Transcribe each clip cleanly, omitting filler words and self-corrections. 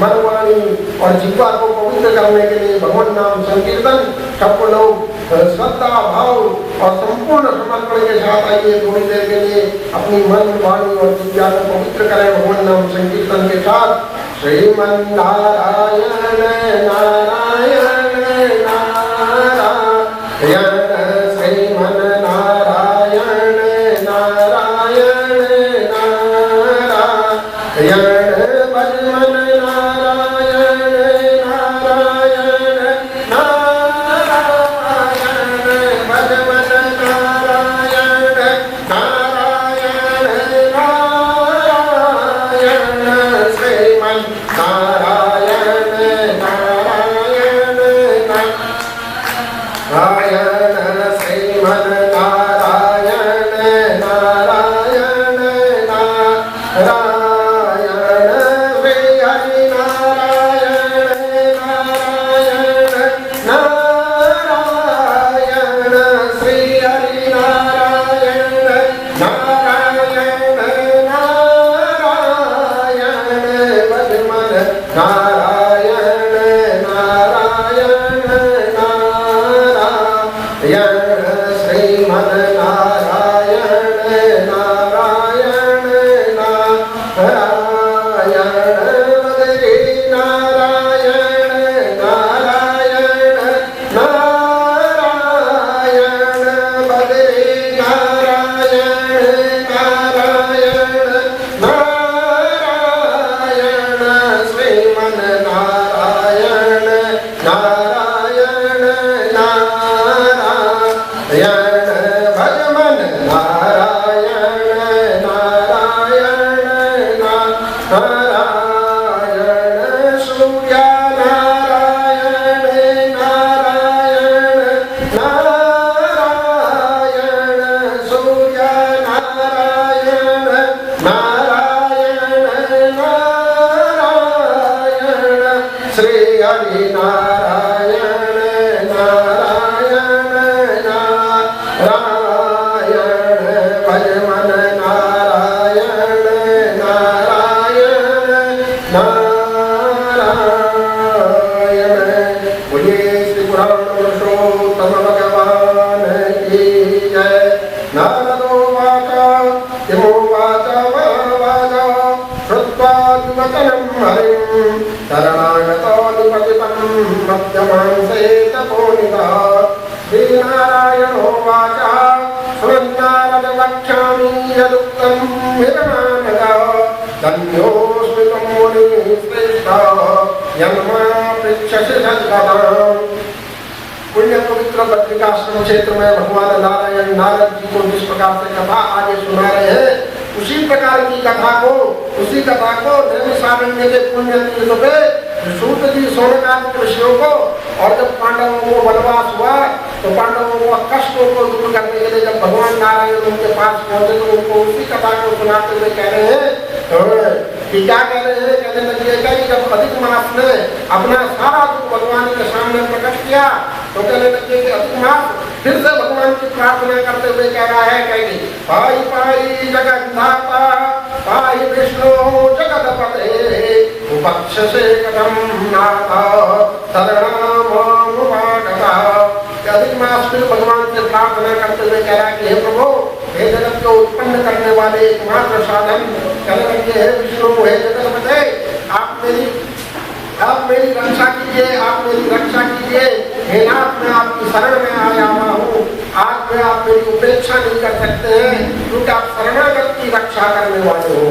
मनवाणी और जिह्वा को पवित्र करने के लिए भगवान नाम संकीर्तन सबको लोग श्रद्धा भाव और संपूर्ण समर्पण के साथ आइए थोड़ी देर के लिए अपनी मन वाणी और विद्या को पवित्र करें भगवान नाम संकीर्तन के साथ। श्रीमन नारायण नारायण नारायण श्रीमन नारायण नारायण नारायण भजमन नारायण नारायण नारायण भजमन नारायण नारायण नारायण श्रीमन नारायण नारायण नारायण श्रीमन नारायण नारायण नारायण वे हरि नारायण नारायण नारायण श्री हरि नारायण नारायण नारायण भजमन नारायण नारायण नारायण श्रीमन नारायण नारायण नारायण बदरी नारायण नारायण नारायण बदरी नारायण नारायण नारायण श्रीमन नारायण नारायण नारायण भजमन नारायण नारायण नारायण सूर्य नारायण नारायण नारायण सूर्य नारायण नारायण नारायण श्री हरि नारायण नारायण नारायण भजमन नारायण नारायण नारायण। बोलिए श्री पुराण पुरुषोत्तम भगवान की जय। नारदो वाचा यमोवाच वाच श्रुत्वा वचनं हरिं शरणागतोऽधिपतितं मध्यमांसे तपोनितः। श्रीनारायणोवाच सुरन्नारद वक्ष्यामि यदुक्तं हिरणानघ धन्योऽस्मि त्वं मुनिः श्रेष्ठः यन्मां पृच्छसि सद्गदाम्। पुण्य पवित्र बद्रिकाश्रम क्षेत्र में भगवान नारायण नारद जी को जिस प्रकार से कथा आगे सुना रहे हैं, उसी प्रकार की कथा को नैमिषारण्य के पुण्य तीर्थ पे सूत जी सोनकादि ऋषियों को, और जब पांडवों को वनवास हुआ तो पांडवों को कष्टों को दूर करने के लिए जब भगवान नारायण उनके पास पहुंचे तो उनको उसी कथा को सुनाते हुए कह रहे हैं कि क्या कह रहे हैं, कहने लगे कि जब अधिक मास ने अपना सारा दुख भगवान के सामने प्रकट किया तो कहने लगे कि अधिक मास फिर से भगवान की प्रार्थना करते हुए कह रहा है, कहेंगे पाई पाई जगन्नाथा पाई विष्णु जगतपते उपक्षसे कथम नाथा शरणमुपागता। अधिक मास फिर भगवान से प्रार्थना करते हुए कह रहा है कि हे प्रभु, हे जगत को उत्पन्न करने वाले एकमात्र साधन, कहने लगे हे विष्णु, हे जगतपते, आप मेरी रक्षा कीजिए, आप मेरी रक्षा कीजिए। हे नाथ, मैं आपकी शरण में आया हुआ हूँ, आज में आप मेरी उपेक्षा नहीं कर सकते हैं क्योंकि आप शरणागत की रक्षा करने वाले हो।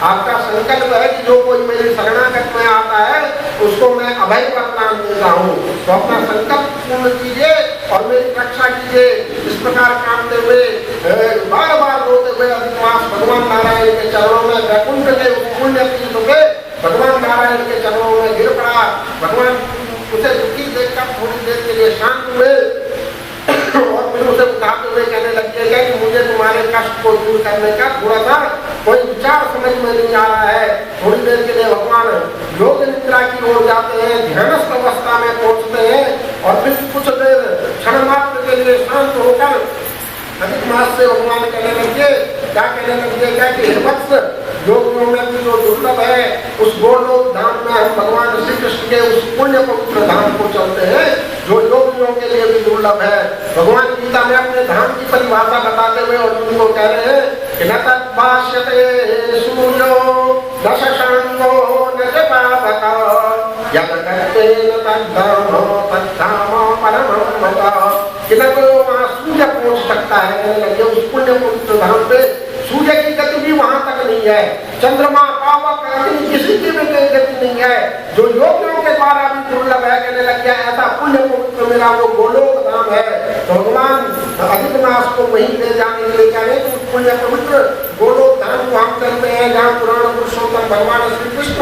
आपका संकल्प है कि जो कोई मेरे शरणागत में आता है उसको मैं अभय वरदान देता हूँ, तो अपना संकल्प पूर्ण कीजिए और मेरी रक्षा कीजिए। इस प्रकार कामते हुए बार बार रोते हुए अधिक मास भगवान नारायण के चरणों में वैकुंठ के पुण्य तीर्थ पे भगवान नारायण के चरणों में गिर पड़ा। भगवान उसे दुखी देखकर थोड़ी देर के लिए शांत हुए और फिर उसे उठाते हुए कहने लगे कि मुझे तुम्हारे कष्ट को दूर करने का थोड़ा सा कोई विचार समझ में नहीं आ रहा है। थोड़ी देर के लिए भगवान योग निद्रा की ओर जाते हैं, ध्यानस्थ अवस्था में पहुंचते हैं और फिर कुछ देर क्षण मात्र के लिए शांत होकर अधिक मास से भगवान कहने लगे, क्या कहने लगे, क्या कि वत्स योगियों में भी जो दुर्लभ है उस गोलोक धाम में हम भगवान श्री कृष्ण के उस पुण्य पवित्र धाम को चलते हैं जो योग योगियों के लिए भी दुर्लभ है। भगवान गीता में अपने धाम की परिभाषा बताते हुए अर्जुन को कह रहे हैं कि न तद्भाष्यते सूर्यो न शशांको न च पावक यद कर्तेन तद्धाम तद्धाम परमं मम। कि न तो वहाँ सूर्य पहुँच सकता है, उस पुण्य पवित्र धाम पे सूर्य की गति भी वहां तक नहीं है, चंद्रमा पावक अग्नि किसी की भी कोई गति नहीं है, जो योगियों के द्वारा भी दुर्लभ है। कहने लग गया ऐसा पुण्य पवित्र मेरा वो गोलोक धाम है। तो भगवान अधिक मास को वहीं ले जाने के लिए कह रहे हैं, पुण्य पवित्र गोलोक धाम को हम चलते हैं जहाँ पुराण पुरुषोत्तम भगवान श्री कृष्ण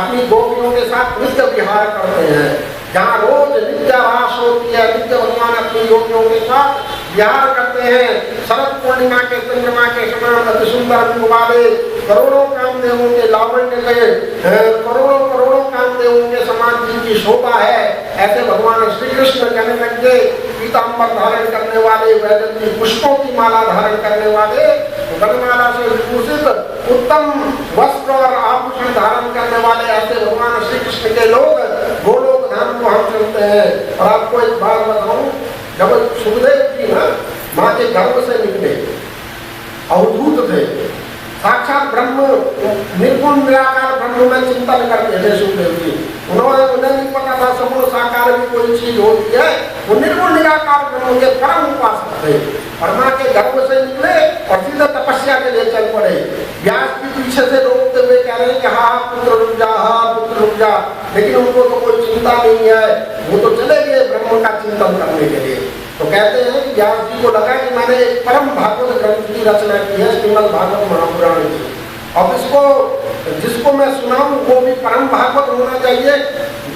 अपनी गोपियों के साथ नित्य विहार करते हैं, जहाँ रोज नित्य रास होती है, नित्य भगवान अपनी योगियों के साथ विहार करते हैं। शरद पूर्णिमा के चंद्रमा के समान अति सुंदर रूप वाले करोड़ों कामदेवों के लावण्य के करोड़ों करोड़ों कामदेवों के समान जिनकी शोभा है, ऐसे भगवान श्री कृष्ण कहने लगे पीताम्बर धारण करने वाले, वैजंती पुष्पों की माला धारण करने वाले, वनमाला से विभूषित उत्तम वस्त्र और आभूषण धारण करने वाले ऐसे भगवान श्री कृष्ण के लोग गोलोक धाम को हम चलते हैं। और आपको एक बात बताऊं, जब सुखदेव जी ना माँ के गर्भ से निकले, अवधूत थे, साक्षात ब्रह्म निर्गुण निराकार ब्रह्म में चिंतन करते थे सुखदेव जी। उन्हें नहीं पता था सगुण साकार भी कोई चीज होती है, वो निर्गुण निराकार ब्रह्म के परम उपासक थे। और माँ के गर्भ से निकले और सीधा तपस्या के लिए चल पड़े। व्यास भी पीछे से रोकते हुए कह रहे हैं कि हाँ पुत्र रुक जा, हाँ पुत्र रुक जा, लेकिन उनको तो कोई चिंता नहीं है, वो तो चले गए ब्रह्म का चिंतन करने के लिए। तो कहते हैं कि व्यास जी को लगा कि मैंने एक परम भागवत ग्रंथ की रचना की है, श्रीमद् भागवत महापुराण की, अब इसको जिसको मैं सुनाऊं वो भी परम भागवत होना चाहिए,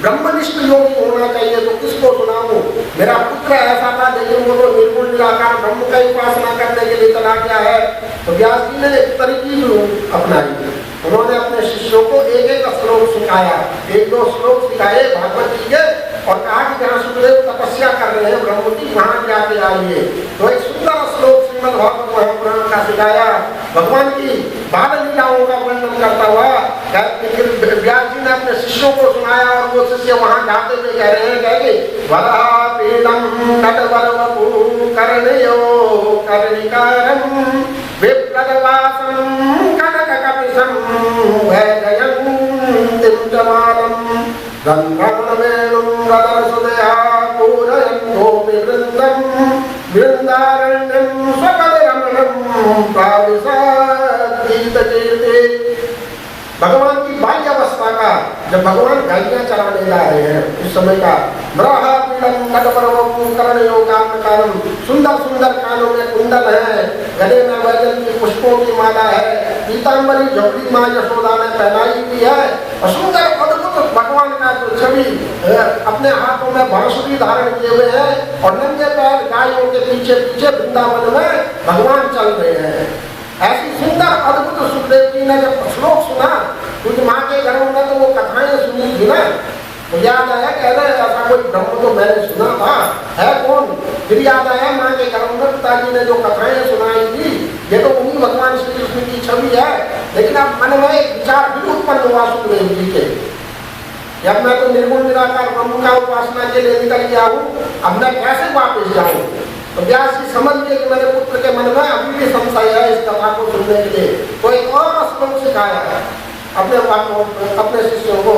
ब्रह्मनिष्ठ योगी होना चाहिए, तो किसको सुनाऊं? मेरा पुत्र ऐसा था, लेकिन वो तो निर्गुण निराकार ब्रह्म का उपासना करने के लिए चला गया है। तो व्यास जी ने एक तरकीब अपनाई, उन्होंने अपने शिष्यों को एक एक श्लोक सिखाया, एक दो श्लोक सिखाए भागवत जी के, और कहा कि जहाँ सुखदेव तपस्या कर रहे हैं ब्रह्म की, वहां जाके आइए। तो एक सुंदर श्लोक श्रीमद् भागवत महापुराण का सिखाया, भगवान की बाल लीलाओं का वर्णन करता हुआ व्यास जी ने अपने शिष्यों को सुनाया। और वो शिष्य वहां जाते हुए कह रहे हैं, कहेंगे वरा पीडम नटवरवपु कर्णयो कर्णिकारं विप्रदवासं कनककपिशं वैजयन्तीं जमानं गन्धर्ववेणुं रदरसुदया पूरयन्नोऽपि वृन्दं वृन्दारण्यं स्वपदरमणं प्राविशद्गीतकीर्ति। भगवान की बाह्य अवस्था का, जब भगवान गालियां चलाने जा रहे हैं उस समय का, मृहा पीड़म कटवरवपु कर्णयो कर्णिकारं, सुंदर सुंदर कानों में कुंडल है, गले में वैजंती पुष्पों की माला है, पीताम्बरी झोपड़ी माँ यशोदा ने पहनाई हुई है, और सुंदर अद्भुत भगवान का जो छवि अपने हाथों में बांसुरी धारण किए हुए हैं, और नंगे पैर गायों के पीछे पीछे वृंदावन में भगवान चल रहे हैं। ऐसी सुंदर अद्भुत सुखदेव जी ने जब श्लोक सुना, क्योंकि माँ के घर में तो वो कथाएं सुनी थी ना, तो याद आया कह रहे ऐसा कोई ब्रह्म तो मैंने सुना था, है कौन? फिर याद आया माँ के घर में पिताजी ने जो कथाएं सुनाई थी, ये तो उन्हीं भगवान श्री कृष्ण की छवि है। लेकिन अब मन में एक विचार भी उत्पन्न हुआ सुखदेव जी के, जब मैं तो निर्गुण निराकार ब्रह्म का उपासना के लिए निकल गया हूँ, अब मैं कैसे वापस जाऊँ? तो व्यास जी समझ गए कि मेरे पुत्र के मन में अभी भी संशय है इस कथा को सुनने के लिए। तो एक और श्लोक सिखाया अपने शिष्यों को।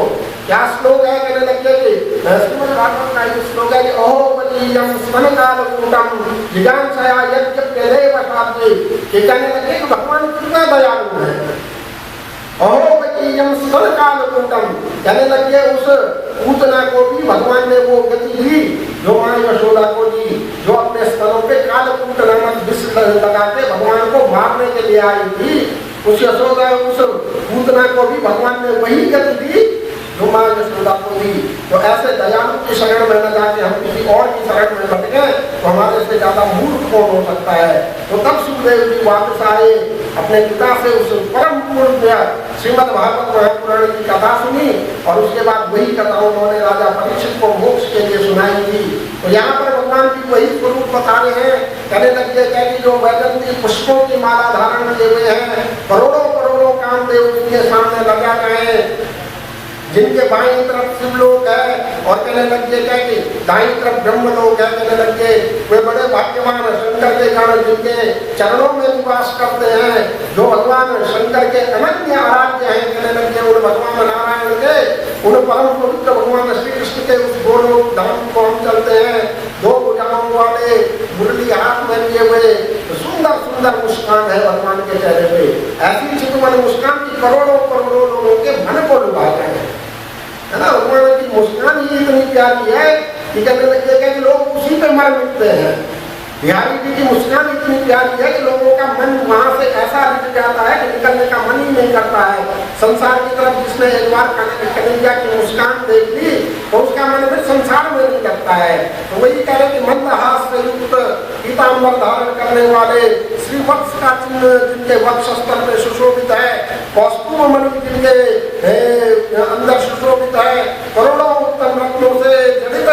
क्या श्लोक है? कहने लगे कि श्रीमद् भागवत का ये श्लोक है कि अहो बलीयं स्मनकालकूटं जिज्ञासया यज्ञप्यदेव शास्त्री, कि कहने लगे कि भगवान कितना दयालु है। अहो बलीयं स्मनकालकूटं, कहने लगे उस पूतना को भी भगवान ने वो गति दी जो माँ यशोदा को दी, जो अपने स्तनों पे कालकूट नामक विष लगा के भगवान को मारने के लिए आई थी। उस यशोदा उस पूतना को भी भगवान ने वही गति दी जो माँ यशोदा को दी। तो ऐसे दयालु की शरण में न जाके हम किसी और की शरण में भटके तो हमारे से ज्यादा मूर्ख कौन हो सकता है। तो तब सुखदेव जी वापस आए, अपने पिता से उस परम पूर्ण श्रीमद् भागवत महापुराण की कथा सुनी, और उसके बाद वही कथा उन्होंने राजा परीक्षित को मोक्ष के लिए सुनाई थी। तो यहाँ पर भगवान की वही स्वरूप बता रहे हैं। कहने लगे कि जो वैजंती पुष्पों की माला धारण किए हुए हैं, करोड़ों करोड़ों कामदेव उनके सामने लगा गए, जिनके बाईं तरफ शिवलोक है, और कहने लगे कि दाई तरफ ब्रह्म लोग है कहने लगे, वे बड़े भाग्यवान शंकर के कारण जिनके चरणों में निवास करते हैं, जो भगवान शंकर के अनन्य आराध्य हैं कहने लगे, उन भगवान नारायण के, उन परम पवित्र भगवान श्री कृष्ण के उस गोलोक धाम को हम चलते हैं। दो भुजाओं वाले मुरली हाथ में लिए हुए सुंदर सुंदर मुस्कान है भगवान के चेहरे पे, ऐसी चितवन मुस्कान की करोड़ों करोड़ों लोगों के मन को लुभा गए है ना। भगवान की मुस्कान ही इतनी प्यारी है कि कहने लगेगा कि लोग उसी पे मर मिटते हैं। बिहारी जी की मुस्कान इतनी प्यारी है कि लोगों का मन वहां से ऐसा रिझ जाता है कि निकलने का मन ही नहीं करता है। संसार की तरफ जिसने एक बार कन्हैया की मुस्कान देख ली तो उसका मन फिर संसार में नहीं लगता है। तो वही कह रहे कि मंदहास से युक्त पीताम्बर धारण करने वाले, श्री वत्स का चिन्ह जिनके वक्षस्थल पे सुशोभित है, कौस्तुभ मणि जिनके अंदर सुशोभित है, करोड़ों उत्तम रत्नों से जड़ित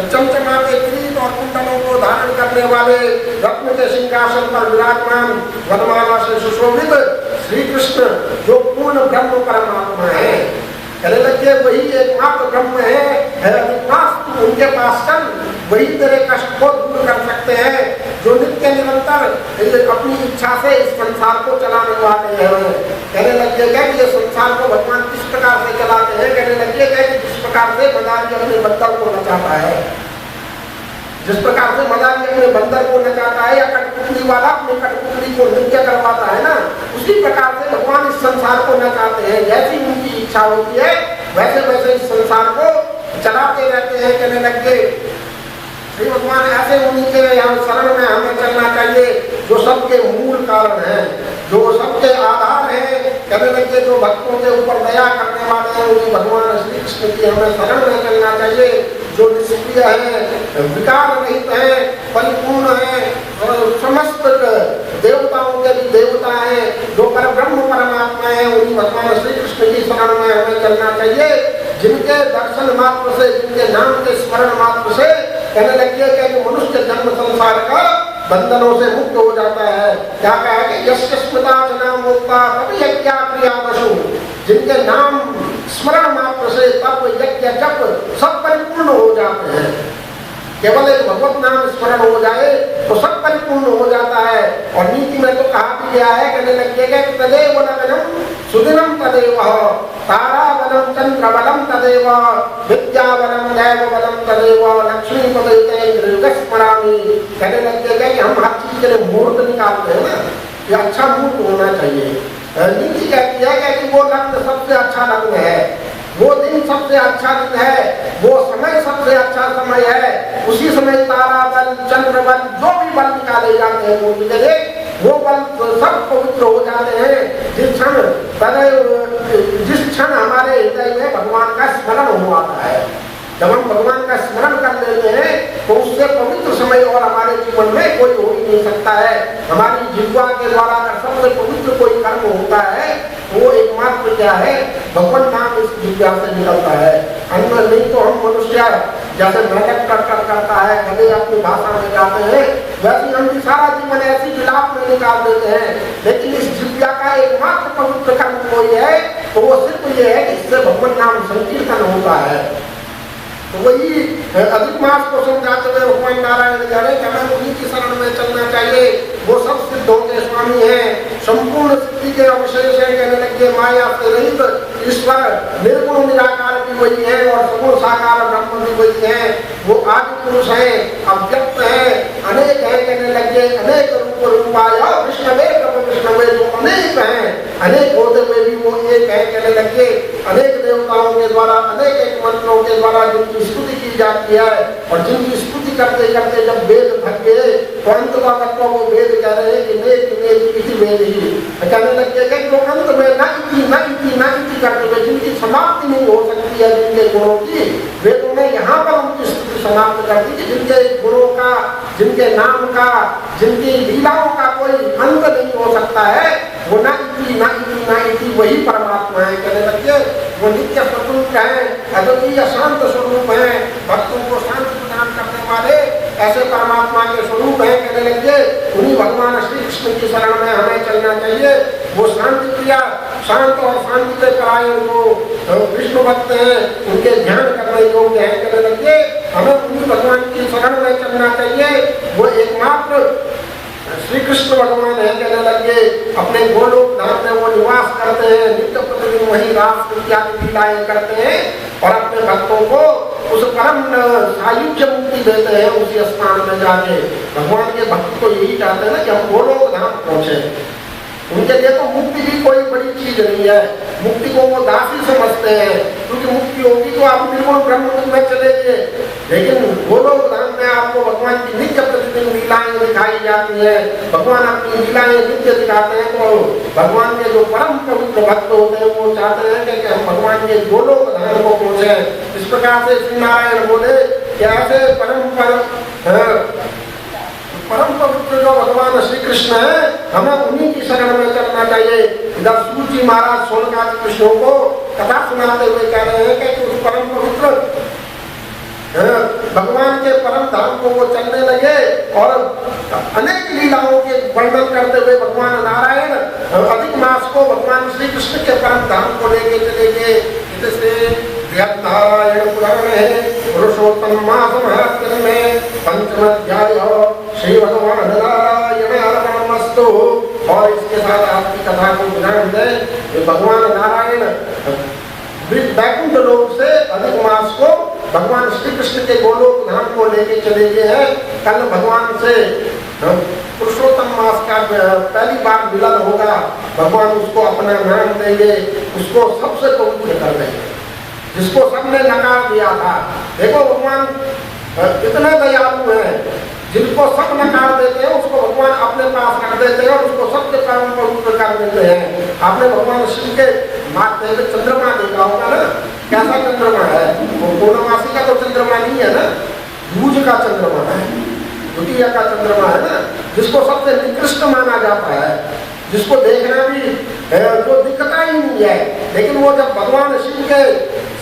चमचमाते किरीट और कुंडलों को धारण करने वाले, रत्न के सिंहासन पर विराजमान, वनमाला से सुशोभित श्री कृष्ण जो पूर्ण ब्रह्म परमात्मा है, कहने लगे वही एकमात्र ब्रह्म है। उनके पास चल, वही तेरे कष्ट को दूर कर सकते हैं, जो नित्य निरंतर अपनी इच्छा से इस संसार को चलाने वाले हैं। कहने लगेगा कि ये संसार को भगवान किस प्रकार से चलाते हैं, कहने लगेगा कि जिस प्रकार से मदारी अपने बंदर को नचाता है, जिस प्रकार से मदारी अपने बंदर को नचाता है, या कठपुतली वाला अपनी कठपुतली को नृत्य करवाता है ना, उसी प्रकार से भगवान इस संसार को नचाते हैं। जैसी उनकी इच्छा होती है वैसे वैसे इस संसार को चलाते रहते हैं। कहने लगे श्री भगवान ऐसे उन्हीं के यहाँ शरण में हमें चलना चाहिए जो सबके मूल कारण है, जो सबके आधार है। कहने लगे जो भक्तों के ऊपर दया करने वाले हैं उन्हीं भगवान श्री कृष्ण की हमें शरण में चलना चाहिए, जो निष्क्रिय है, विकार रहित है, परिपूर्ण है, समस्त देवताओं के भी देवता है, जो परब्रह्म परमात्मा है, उन्हीं भगवान श्री कृष्ण की शरण में हमें चलना चाहिए, जिनके दर्शन मात्र से, जिनके नाम के स्मरण मात्र से कहने लगे कि मनुष्य जन्म संसार का बंधनों से मुक्त हो जाता है। क्या कहा कि यस्य स्मृता जना मुक्ता तभी यज्ञ क्रियावशु, जिनके नाम स्मरण मात्र से तप यज्ञ जप सब परिपूर्ण हो जाते हैं। केवल एक भगवत नाम स्मरण हो जाए तो सब परिपूर्ण हो जाता है। और नीति में तो कहा भी गया है, कहने लगेगा कि तदेव नगरम सुदिनम तदेव, ताराबलम चंद्रबलम तदेव, विद्याबलम दैवबलम तदेव, लक्ष्मी पदे स्मरामी। कहने लगेगा कि हम हर चीज के लिए मुहूर्त निकालते हैं ना, ये अच्छा मुहूर्त होना चाहिए। नीति कहती है कि वो लग्न सबसे अच्छा लग्न है, वो दिन सबसे अच्छा दिन है, वो समय सबसे अच्छा समय है। उसी समय तारा बल, चंद्र बल, जो भी बल निकाले जाते हैं मूर्ति के लिए, वो बल सब पवित्र हो जाते हैं जिस क्षण हमारे हृदय में भगवान का स्मरण हो आता है। जब हम भगवान का स्मरण कर लेते हैं तो उससे पवित्र समय और हमारे जीवन में कोई हो ही नहीं सकता है। हमारी जिह्वा के द्वारा अगर सबसे पवित्र कोई कर्म होता है तो वो एकमात्र क्या है, भगवान नाम इस जिह्वा से निकलता है। अन्य नहीं तो हम मनुष्य जैसे मेहनत करता है, गधे अपनी भाषा में गाते हैं, वैसे हम भी सारा जीवन ऐसी विलाप में निकाल देते हैं। लेकिन इस जिह्वा का एकमात्र पवित्र कर्म कोई है तो वो सिर्फ ये है कि इससे भगवान नाम संकीर्तन होता है। तो वही अधिक मास को समझाते हुए भगवान नारायण कह रहे कि हमें उन्हीं की शरण में चलना चाहिए। वो सब सिद्धों के स्वामी हैं, संपूर्ण सिद्धि के अवशेष है। कहने लगे माया से रहित ईश्वर निर्गुण निराकार भी वही है और सगुण साकार ब्रह्म भी वही है। वो आदि पुरुष है, अव्यक्त है, अनेक है। कहने लगे अनेक रूप रूपाय विष्णवे प्रभु विष्णवे, जो अनेक है, अनेक होते हुए भी वो एक है। कहने लगे अनेक देवताओं के द्वारा, अनेक एक मंत्रों के द्वारा जिनकी स्तुति की जाती है और जिनकी स्तुति करते करते जब वेद थक गए तो अंत वो वेद कह रहे हैं कि वेद ही। कहने लगे कि जो अंत में ना इति करते हुए जिनकी समाप्ति नहीं हो सकती है जिनके गुणों की, वेदों ने यहाँ पर उनकी स्तुति समाप्त कर दी कि जिनके गुणों का, जिनके नाम का, जिनकी लीलाओं का कोई अंत नहीं हो सकता है, वो ना इति वही परमात्मा है। कहने लगे वो नित्य स्वरूप है, अद्वितीय शांत स्वरूप है, भक्तों को शांति प्रदान करने वाले ऐसे परमात्मा के स्वरूप है। कहने लगे उन्हीं भगवान श्री कृष्ण की शरण में हमें चलना चाहिए। वो शांति प्रिया शांत और शांति से परायण को विष्णु भक्त हैं, उनके ध्यान करने योग्य है कहने लगे। हमें उन्हीं भगवान की शरण में चलना चाहिए, वो एकमात्र श्री कृष्ण भगवान है कहने लगे। अपने गोलोक धाम में वो निवास करते हैं, नित्य प्रतिदिन वही रास इत्यादि लीलाएं करते हैं और अपने भक्तों को उस परम सायुज्य मुक्ति देते हैं उसी स्थान में जाके। भगवान के भक्त तो यही चाहते हैं ना कि हम गोलोक धाम पहुंचे। उनके लिए तो मुक्ति भी कोई बड़ी चीज नहीं है, मुक्ति को वो दासी समझते हैं, क्योंकि मुक्ति होगी तो आप बिल्कुल ब्रह्म में चलेंगे। लेकिन गोलोक धाम में आपको भगवान की नित्य प्रतिदिन लीलाएं दिखाई जाती है, भगवान अपनी लीलाएं नित्य दिखाते हैं। तो भगवान के जो परम पवित्र भक्त होते हैं वो चाहते हैं कि हम भगवान के गोलोक धाम को पहुंचे। इस प्रकार से श्री नारायण बोले कि ऐसे परम पवित्र जो भगवान श्री कृष्ण है, हमें उन्हीं की शरण में चलना चाहिए। इधर सूत जी महाराज सोनकादि कृष्णों को कथा सुनाते हुए कह रहे हैं कि उस परम पवित्र भगवान के परम धाम को वो चलने लगे और अनेक लीलाओं के वर्णन करते हुए भगवान नारायण अधिक मास को भगवान श्री कृष्ण के परम धाम को लेके चले गए। इससे नारायण पुराण है पुरुषोत्तम मास महात्म्य में पंचम अध्याय श्री भगवान नारायण अर्पणमस्तु। और इसके साथ आपकी कथा को विराम दें। भगवान नारायण वैकुंठ लोक से अधिक मास को भगवान श्री कृष्ण के गोलोक धाम को लेके चले गए हैं। कल भगवान से पुरुषोत्तम मास का पहली बार मिलन होगा, भगवान उसको अपना नाम देंगे, उसको सबसे पवित्र कर देंगे जिसको सबने नकार दिया था। देखो भगवान इतने दयालु हैं, जिनको सब नकार देते हैं उसको भगवान अपने पास रख देते हैं और उसको सबके परम पवित्र कर देते हैं। आपने भगवान शिव के माथे में चंद्रमा देखा होगा ना, कैसा चंद्रमा है? वो पूर्णमासी का तो चंद्रमा नहीं है ना, दूज का चंद्रमा है, द्वितीया का चंद्रमा है ना, जिसको सबसे निकृष्ट माना जाता है, जिसको देखना भी जो दिखता ही नहीं है। लेकिन वो जब भगवान शिव के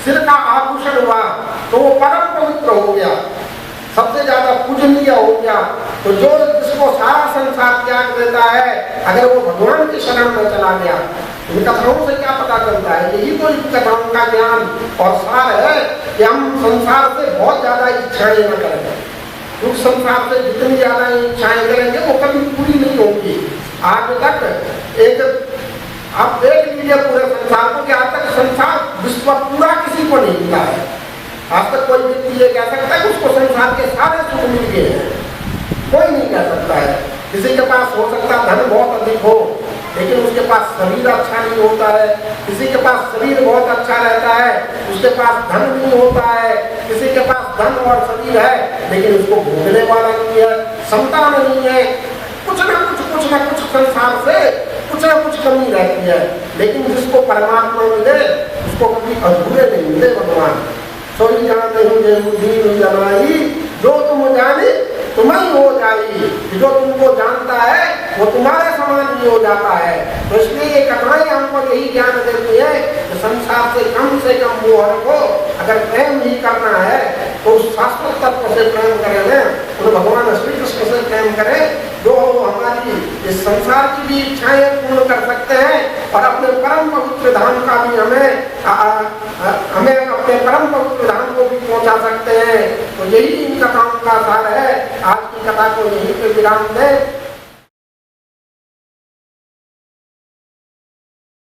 सिर का आभूषण हुआ तो वो परम पवित्र हो गया, सबसे ज्यादा पूजनीय हो गया। तो जो जिसको सारा संसार त्याग देता है, अगर वो भगवान की शरण में चला गया, इन कथाओं से क्या पता चलता है? यही तो इन कथाओं का ज्ञान और सार है कि हम संसार से बहुत ज्यादा इच्छाएं न करें, क्योंकि संसार से जितनी ज्यादा इच्छाएं करेंगे वो कभी पूरी नहीं होगी। आज तक एक आप देख लीजिए पूरे संसार को, कि आज तक संसार विश्व पूरा किसी को नहीं मिला है। आज तक कोई व्यक्ति ये कह सकता है कि उसको संसार के सारे सुख मिल गए हैं? कोई नहीं कह सकता है। किसी के पास हो सकता है धन बहुत अधिक हो, लेकिन उसके पास शरीर अच्छा नहीं होता है। किसी के पास शरीर बहुत अच्छा रहता है, उसके पास धन नहीं होता है। किसी के पास धन और शरीर है, लेकिन उसको भोगने वाला नहीं है, क्षमता नहीं है। कुछ ना कुछ संसार से कुछ ना कुछ कमी रहती है। लेकिन जिसको परमात्मा मिले उसको कभी अधूरे नहीं मिले भगवान। सोई जानते हो दीन जनाई, जो तुम जाने तुम्हें हो जाएगी। जो तुमको जानता है वो तुम्हारे समान ही हो जाता है। तो इसलिए ये कथाएं हमको यही ज्ञान देती है कि संसार से कम मोह को अगर प्रेम ही करना है तो उस शाश्वत तत्व से प्रेम करें ना, तो भगवान श्री कृष्ण से प्रेम करें, जो हमारी इस संसार की भी इच्छाएं पूर्ण कर सकते हैं और अपने परम पवित्र धाम का भी हमें अपने परम पवित्र धाम को भी पहुंचा सकते हैं। तो यही इन कथाओं का सार है। आज की कथा को यहीं पे विराम दें।